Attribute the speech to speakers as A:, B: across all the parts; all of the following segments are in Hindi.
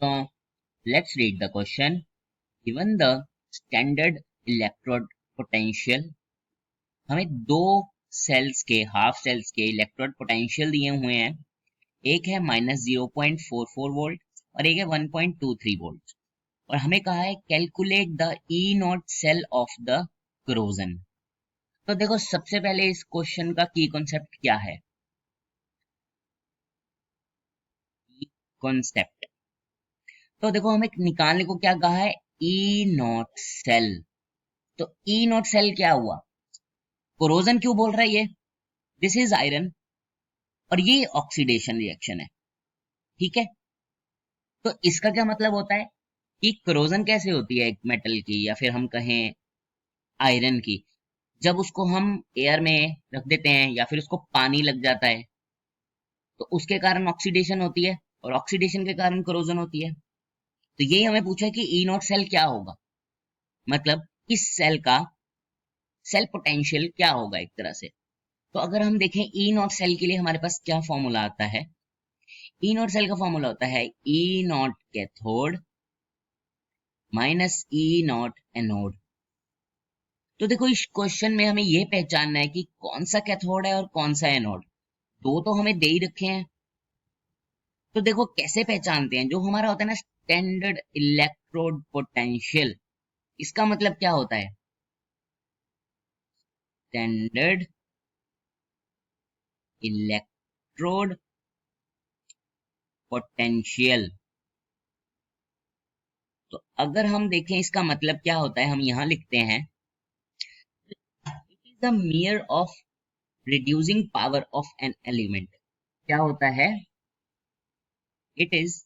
A: So let's read the question. Given the standard electrode potential, हमें दो सेल्स के हाफ सेल्स के इलेक्ट्रोड पोटेंशियल दिए हुए हैं. एक है -0.44 वोल्ट और एक है 1.23 वोल्ट, और हमें कहा है calculate the E not cell of the corrosion. तो देखो, सबसे पहले इस क्वेश्चन का की कॉन्सेप्ट क्या है. कॉन्सेप्ट तो देखो, हमें निकालने को क्या कहा है, ई नॉट सेल. तो ई नॉट सेल क्या हुआ, कोरोजन क्यों बोल रहा है ये, दिस इज आयरन और ये ऑक्सीडेशन रिएक्शन है. ठीक है, तो इसका क्या मतलब होता है कि कोरोजन कैसे होती है एक मेटल की, या फिर हम कहें आयरन की, जब उसको हम एयर में रख देते हैं या फिर उसको पानी लग जाता है तो उसके कारण ऑक्सीडेशन होती है, और ऑक्सीडेशन के कारण कोरोजन होती है. तो यही हमें पूछा है कि ई नॉट सेल क्या होगा, मतलब इस सेल का सेल पोटेंशियल क्या होगा एक तरह से. तो अगर हम देखें ई नॉट सेल के लिए हमारे पास क्या फॉर्मूला आता है. ई नॉट सेल का फॉर्मूला होता है E nought cathode minus E nought anode. तो देखो, इस क्वेश्चन में हमें यह पहचानना है कि कौन सा कैथोड है और कौन सा एनोड. दो तो हमें दे ही रखे हैं. तो देखो कैसे पहचानते हैं, जो हमारा होता है ना स्टैंडर्ड इलेक्ट्रोड पोटेंशियल, इसका मतलब क्या होता है, स्टैंडर्ड इलेक्ट्रोड पोटेंशियल. तो अगर हम देखें इसका मतलब क्या होता है, हम यहां लिखते हैं, it is the mayor of reducing power of an element. क्या होता है, it is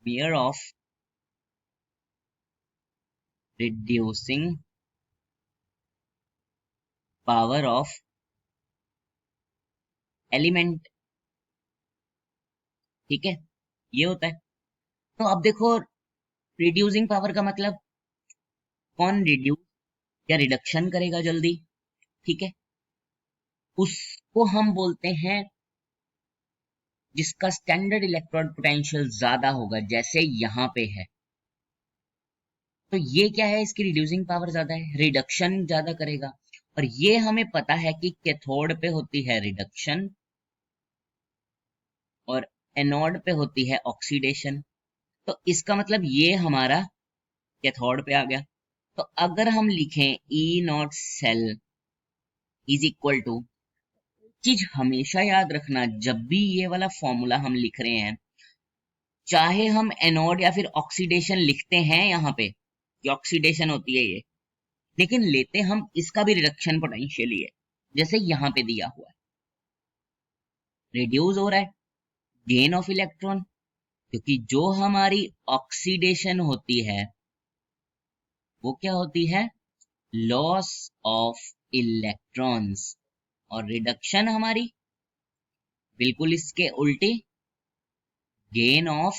A: mayor of reducing power of element. ठीक है, ये होता है. तो अब देखो, रिड्यूसिंग पावर का मतलब, कौन रिड्यूस या रिडक्शन करेगा जल्दी. ठीक है, उसको हम बोलते हैं जिसका स्टैंडर्ड इलेक्ट्रोड पोटेंशियल ज्यादा होगा, जैसे यहां पे है. तो ये क्या है, इसकी रिड्यूसिंग पावर ज्यादा है, रिडक्शन ज्यादा करेगा. और ये हमें पता है कि कैथोड पे होती है रिडक्शन और एनोड पे होती है ऑक्सीडेशन. तो इसका मतलब ये हमारा कैथोड पे आ गया. तो अगर हम लिखें E not cell is equal to, चीज हमेशा याद रखना, जब भी ये वाला फॉर्मूला हम लिख रहे हैं, चाहे हम एनोड या फिर ऑक्सीडेशन लिखते हैं यहाँ पे कि ऑक्सीडेशन होती है ये, लेकिन लेते हम इसका भी रिडक्शन पोटेंशियल ही है, जैसे यहाँ पे दिया हुआ है. रिड्यूस हो रहा है, गेन ऑफ इलेक्ट्रॉन, क्योंकि जो हमारी ऑक्सीडेशन होती है वो क्या होती है, लॉस ऑफ इलेक्ट्रॉन्स. और रिडक्शन हमारी बिल्कुल इसके उल्टी, गेन ऑफ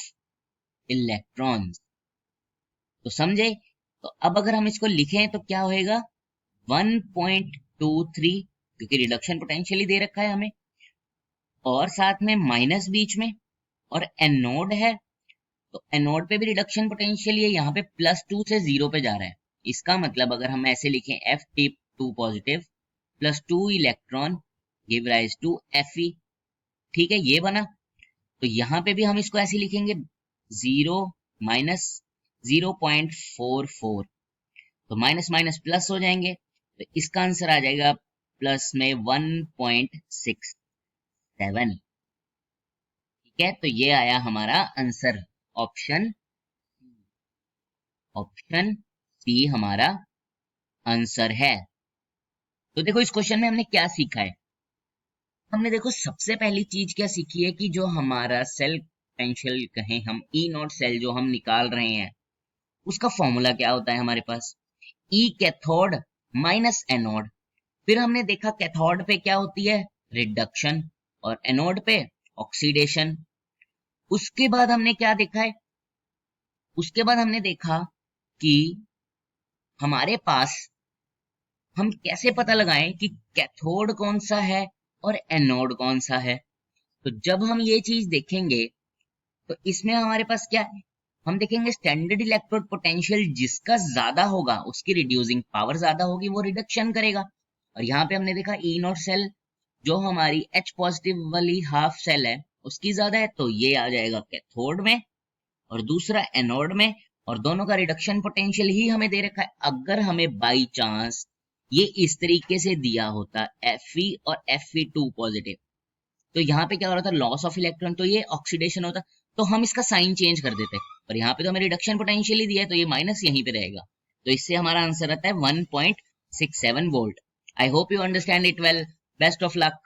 A: इलेक्ट्रॉन्स. तो समझे. तो अब अगर हम इसको लिखें तो क्या होएगा, 1.23, क्योंकि रिडक्शन पोटेंशियल ही दे रखा है हमें, और साथ में माइनस बीच में, और एनोड है तो एनोड पे भी रिडक्शन पोटेंशियल है, यहाँ पे +2 से 0 पे जा रहा है. इसका मतलब अगर हम ऐसे लिखें Ft2 positive +2 electron give rise to Fe. ठीक है, ये बना. तो यहाँ पे भी हम इसको ऐसे लिखेंगे, 0 माइनस 0.44, तो माइनस माइनस प्लस हो जाएंगे, तो इसका आंसर आ जाएगा प्लस में 1.67. ठीक है, तो ये आया हमारा आंसर, ऑप्शन सी हमारा आंसर है. तो देखो, इस क्वेश्चन में हमने क्या सीखा है. हमने देखो सबसे पहली चीज क्या सीखी है कि जो हमारा सेल पोटेंशियल कहें हम, ई नॉट सेल जो हम निकाल रहे हैं, उसका फॉर्मूला क्या होता है हमारे पास, ई कैथोड माइनस एनोड. फिर हमने देखा कैथोड पे क्या होती है, रिडक्शन, और एनोड पे ऑक्सीडेशन. उसके बाद हमने क्या देखा है, उसके बाद हमने देखा कि हमारे पास, हम कैसे पता लगाएं कि कैथोड कौन सा है और एनोड कौन सा है. तो जब हम ये चीज देखेंगे तो इसमें हमारे पास क्या है, हम देखेंगे स्टैंडर्ड इलेक्ट्रोड पोटेंशियल जिसका ज्यादा होगा उसकी रिड्यूसिंग पावर ज्यादा होगी, वो रिडक्शन करेगा। और यहाँ पे हमने देखा ई नॉट सेल जो हमारी H पॉजिटिव वाली हाफ सेल है उसकी ज्यादा है, तो ये आ जाएगा कैथोड में और दूसरा एनोड में, और दोनों का रिडक्शन पोटेंशियल ही हमें दे रखा है। अगर हमें बाई चांस ये इस तरीके से दिया होता Fe और Fe2 पॉजिटिव, तो यहाँ पे क्या हो रहा था, लॉस ऑफ इलेक्ट्रॉन, तो ये ऑक्सीडेशन होता, तो हम इसका साइन चेंज कर देते। पर यहाँ पे तो हमें रिडक्शन पोटेंशियल ही दिया है, तो ये माइनस यहीं पे रहेगा। तो इससे हमारा आंसर आता है 1.67 volt. I hope you understand it well. Best of luck.